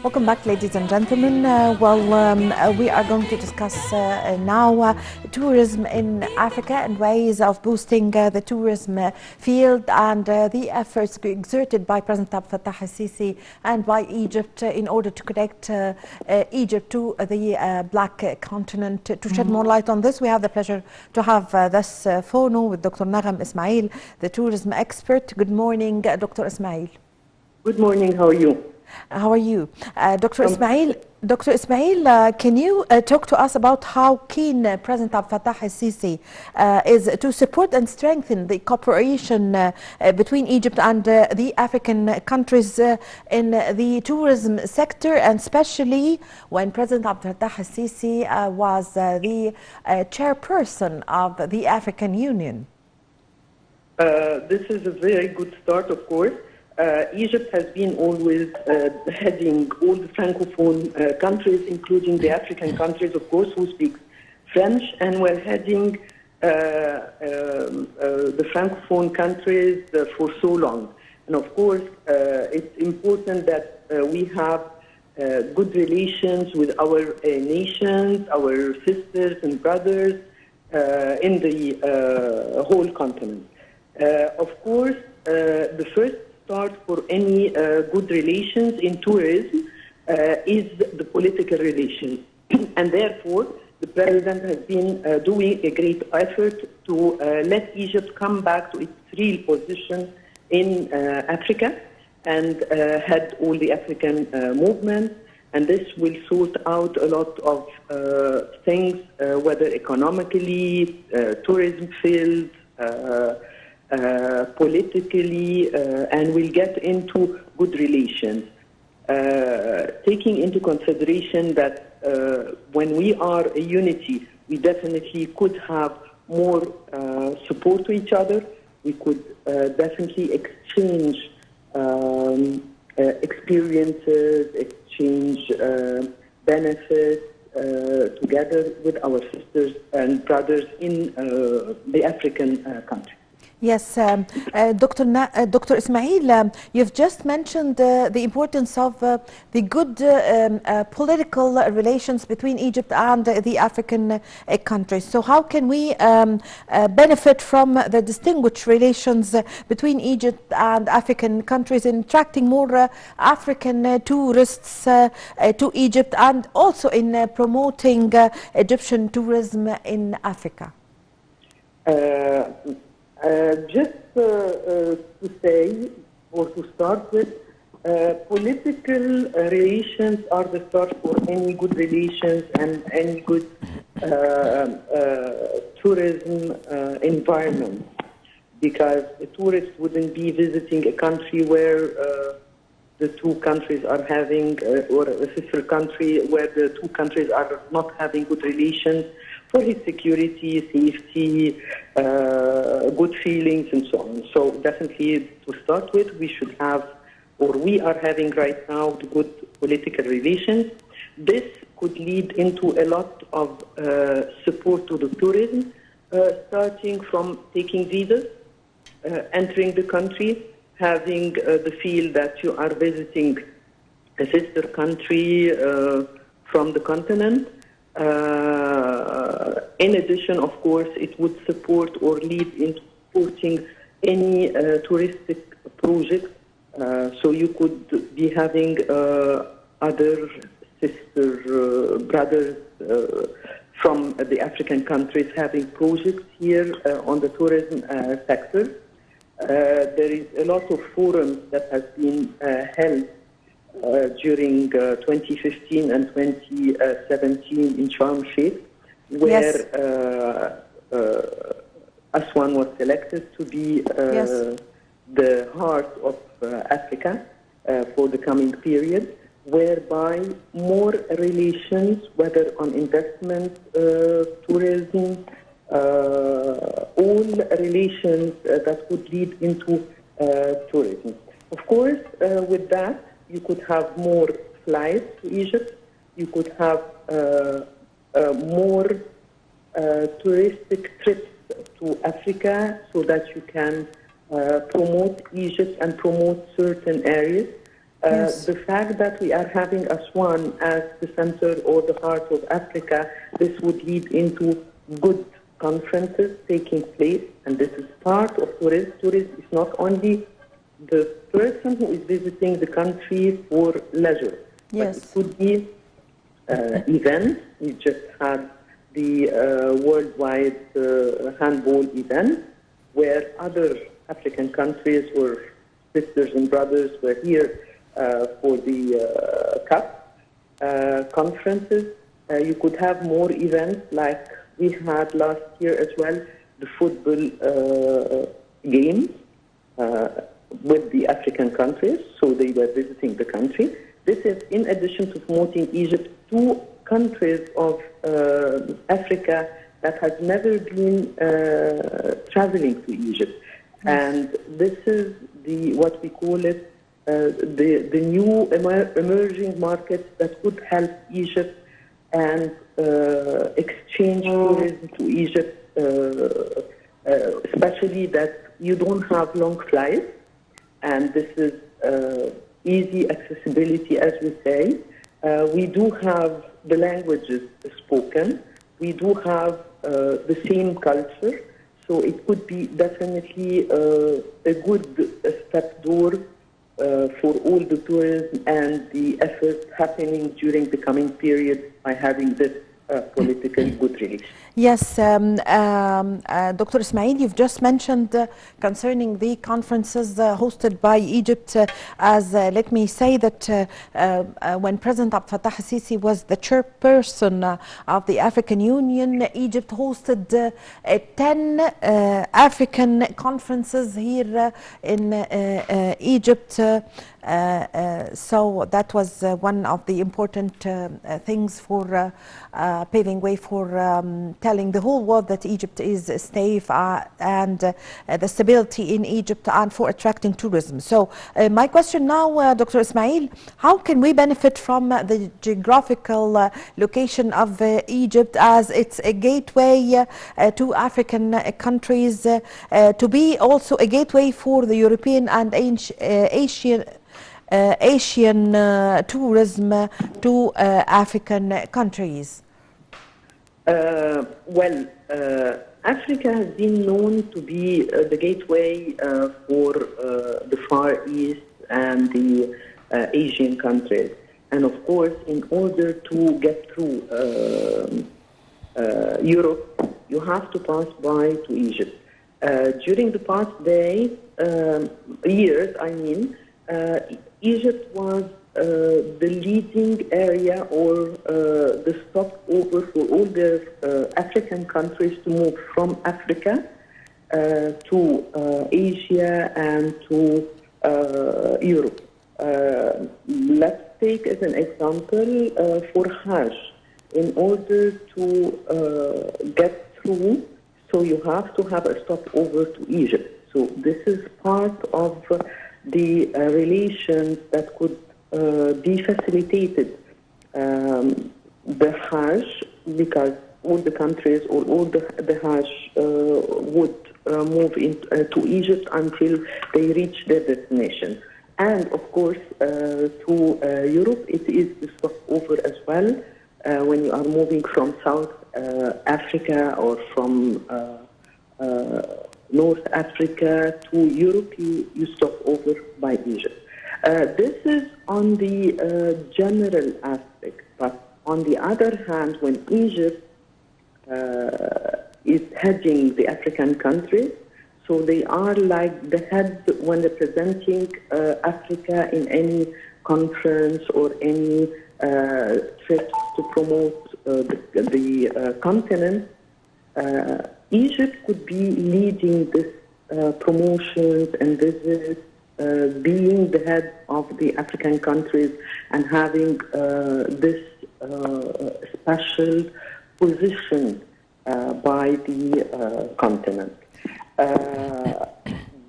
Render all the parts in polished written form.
Welcome back, ladies and gentlemen. We are going to discuss now tourism in Africa and ways of boosting the tourism field and the efforts exerted by President Abdel Fattah al-Sisi and by Egypt in order to connect Egypt to the Black Continent. To shed more light on this, we have the pleasure to have this phone with Dr. Nagm Ismail, the tourism expert. Good morning, Dr. Ismail. Good morning. How are you? How are you? Dr. Ismail, can you talk to us about how keen President Abdel Fattah al-Sisi is to support and strengthen the cooperation between Egypt and the African countries in the tourism sector, and especially when President Abdel Fattah al-Sisi was the chairperson of the African Union? This is a very good start, of course. Egypt has been always heading all the Francophone countries, including the African countries, of course, who speak French, and we're heading the Francophone countries for so long. And of course, it's important that we have good relations with our nations, our sisters and brothers in the whole continent. Of course, the first start for any good relations in tourism is the political relations. And therefore, the President has been doing a great effort to let Egypt come back to its real position in Africa and head all the African movements. And this will sort out a lot of things, whether economically, tourism field, politically, and we'll get into good relations. Taking into consideration that when we are a unity, we definitely could have more support to each other. We could definitely exchange experiences, exchange benefits together with our sisters and brothers in the African country. Yes, Dr. Ismail, you've just mentioned the importance of the good political relations between Egypt and the African countries. So how can we benefit from the distinguished relations between Egypt and African countries in attracting more African tourists to Egypt and also in promoting Egyptian tourism in Africa? Just to say, or to start with, political relations are the start for any good relations and any good tourism environment. Because a tourist wouldn't be visiting a country where the two countries are having, or a sister country where the two countries are not having good relations for his security, safety, good feelings, and so on. So definitely, to start with, we should have, or we are having right now, the good political relations. This could lead into a lot of support to the tourism, starting from taking visas, entering the country, having the feel that you are visiting a sister country from the continent. In addition, of course, it would support or lead into supporting any touristic projects. So you could be having other sister brothers from the African countries having projects here on the tourism sector. There is a lot of forums that have been held during 2015 and 2017 in Sharm el-Sheikh, where Aswan was selected to be the heart of Africa for the coming period, whereby more relations, whether on investment, tourism, all relations that would lead into tourism. Of course, with that, you could have more flights to Egypt. You could have more touristic trips to Africa, so that you can promote Egypt and promote certain areas. Yes. The fact that we are having Aswan as the center or the heart of Africa, this would lead into good conferences taking place, and this is part of tourism. Tourism is not only the person who is visiting the country for leisure, but it Yes. could be events. We just had the worldwide handball event where other African countries or sisters and brothers were here for the cup conferences. You could have more events like we had last year as well, the football games with the African countries, so they were visiting the country. This is in addition to promoting Egypt to countries of Africa that has never been traveling to Egypt. Yes. And this is what we call it, the new emerging markets that could help Egypt and exchange tourism to Egypt, especially that you don't have long flights, and this is easy accessibility, as we say. We do have the languages spoken. We do have the same culture, so it could be definitely a good step door for all the tourism and the efforts happening during the coming period by having this politically good relation. Yes, Dr. Ismail, you've just mentioned concerning the conferences hosted by Egypt, let me say that when President Abdel Fattah al-Sisi was the chairperson of the African Union, Egypt hosted 10 African conferences here in Egypt. So that was one of the important things for paving way for telling the whole world that Egypt is safe and the stability in Egypt and for attracting tourism. So my question now, Dr. Ismail, how can we benefit from the geographical location of Egypt as it's a gateway to African countries, to be also a gateway for the European and Asian tourism to African countries? Africa has been known to be the gateway for the Far East and the Asian countries. And of course, in order to get through Europe, you have to pass by to Egypt. During the past years, Egypt was the leading area or the stopover for all the African countries to move from Africa to Asia and to Europe. Let's take as an example for Hajj. In order to get through, so you have to have a stopover to Egypt. So this is part of the relations that could be facilitated. The Hajj, because all the countries or all the Hajj would move to Egypt until they reach their destination. And of course, to Europe, it is the stopover as well. When you are moving from South Africa or from North Africa to Europe, you stop over by Egypt. This is on the general aspect, but on the other hand, when Egypt is heading the African countries, so they are like the head when representing Africa in any conference or any trips to promote the continent. Egypt could be leading this promotions and visits, being the head of the African countries and having this special position by the continent.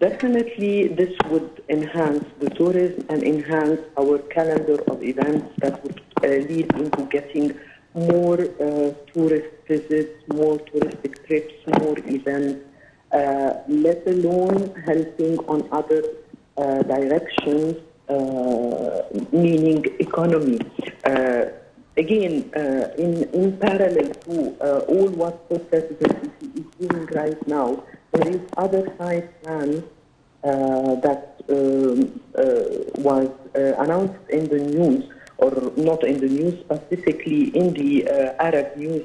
Definitely, this would enhance the tourism and enhance our calendar of events that would lead into getting more tourist visits, more touristic trips, more events, let alone helping on other directions meaning economy. Again, in parallel to all what the President is doing right now, there is other side plans that was announced in the news, or not in the news, specifically in the Arab news,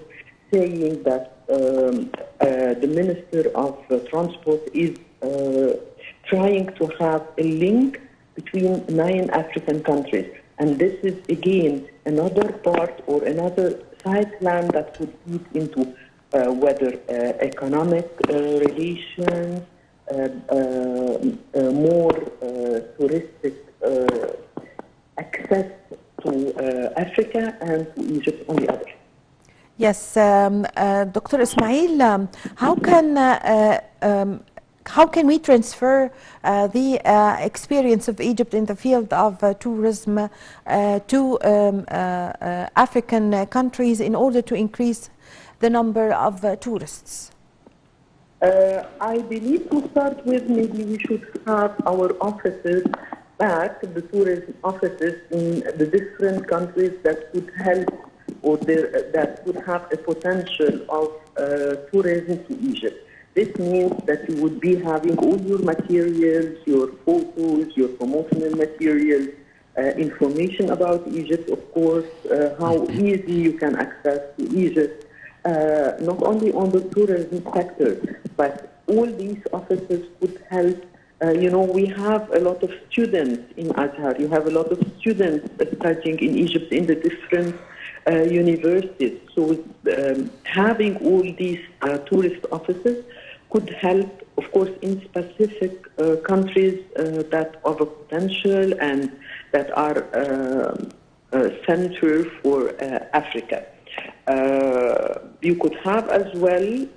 saying that the Minister of Transport is trying to have a link between 9 African countries. And this is, again, another part or another side plan that could feed into whether economic relations, more touristic access to Africa, and to Egypt on the other. Yes, Dr. Ismail, how can we transfer the experience of Egypt in the field of tourism to African countries in order to increase the number of tourists? I believe to start with, maybe we should have our offices back, the tourism offices in the different countries that could help, or that could have a potential of tourism to Egypt. This means that you would be having all your materials, your photos, your promotional materials, information about Egypt, of course, how easy you can access to Egypt, not only on the tourism sector, but all these offices could help. We have a lot of students in Azhar. You have a lot of students studying in Egypt in the different universities. So having all these tourist offices could help, of course, in specific countries that have a potential and that are center for Africa. You could have as well,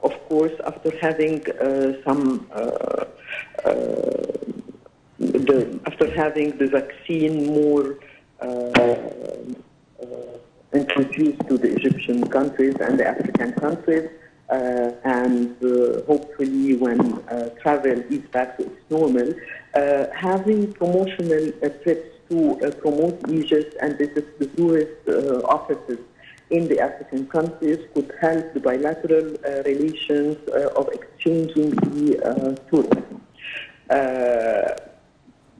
of course, after having after having the vaccine more introduced to the Egyptian countries and the African countries, and hopefully when travel is back to its normal, having promotional trips to promote Egypt and visit the tourist offices in the African countries could help the bilateral relations of exchanging the tourism.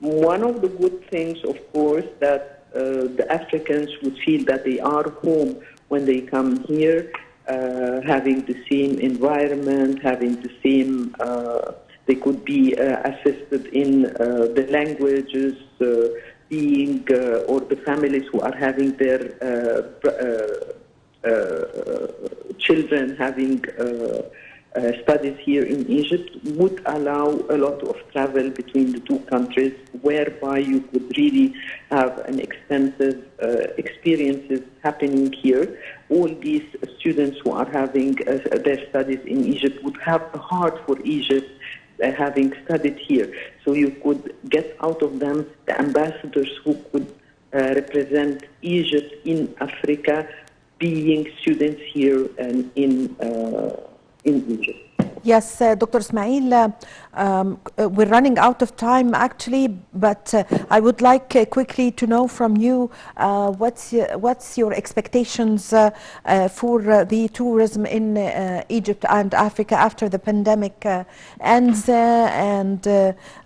One of the good things, of course, that the Africans would feel that they are home when they come here, having the same environment, having the same, they could be assisted in the languages, being, or the families who are having their children having studies here in Egypt would allow a lot of travel between the two countries, whereby you could really have an extensive experiences happening here. All these students who are having their studies in Egypt would have a heart for Egypt, having studied here. So you could get out of them the ambassadors who could represent Egypt in Africa, being students here and in Egypt. Yes, Dr. Ismail, we're running out of time actually, but I would like quickly to know from you what's your expectations for the tourism in Egypt and Africa after the pandemic ends, and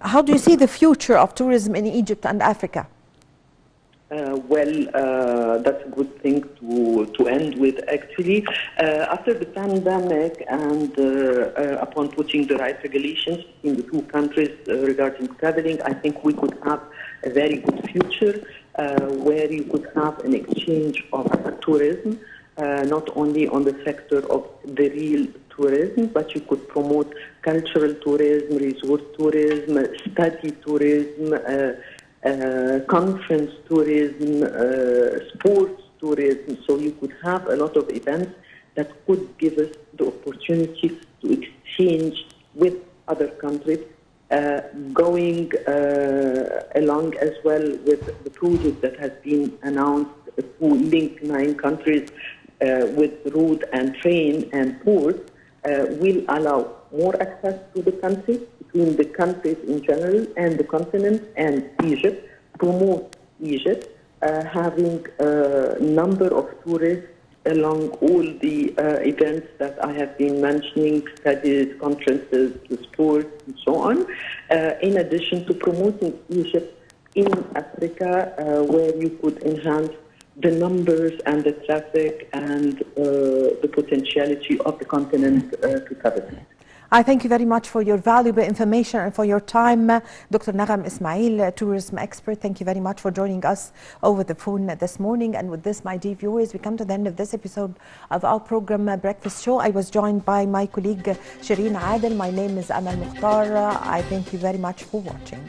how do you see the future of tourism in Egypt and Africa? That's a good thing to end with, actually. After the pandemic and upon putting the right regulations in the two countries regarding traveling, I think we could have a very good future where you could have an exchange of tourism, not only on the sector of the real tourism, but you could promote cultural tourism, resort tourism, study tourism, conference tourism, sports tourism. So you could have a lot of events that could give us the opportunity to exchange with other countries, going along as well with the project that has been announced to link 9 countries with road and train and port, will allow more access to the country between the countries in general and the continent and Egypt, promote Egypt, having a number of tourists along all the events that I have been mentioning, studies, conferences, sports, and so on, in addition to promoting Egypt in Africa, where you could enhance the numbers and the traffic and the potentiality of the continent to travel. I thank you very much for your valuable information and for your time. Dr. Nagm Ismail, tourism expert, thank you very much for joining us over the phone this morning. And with this, my dear viewers, we come to the end of this episode of our program, Breakfast Show. I was joined by my colleague, Shireen Adel. My name is Amal Mukhtar. I thank you very much for watching.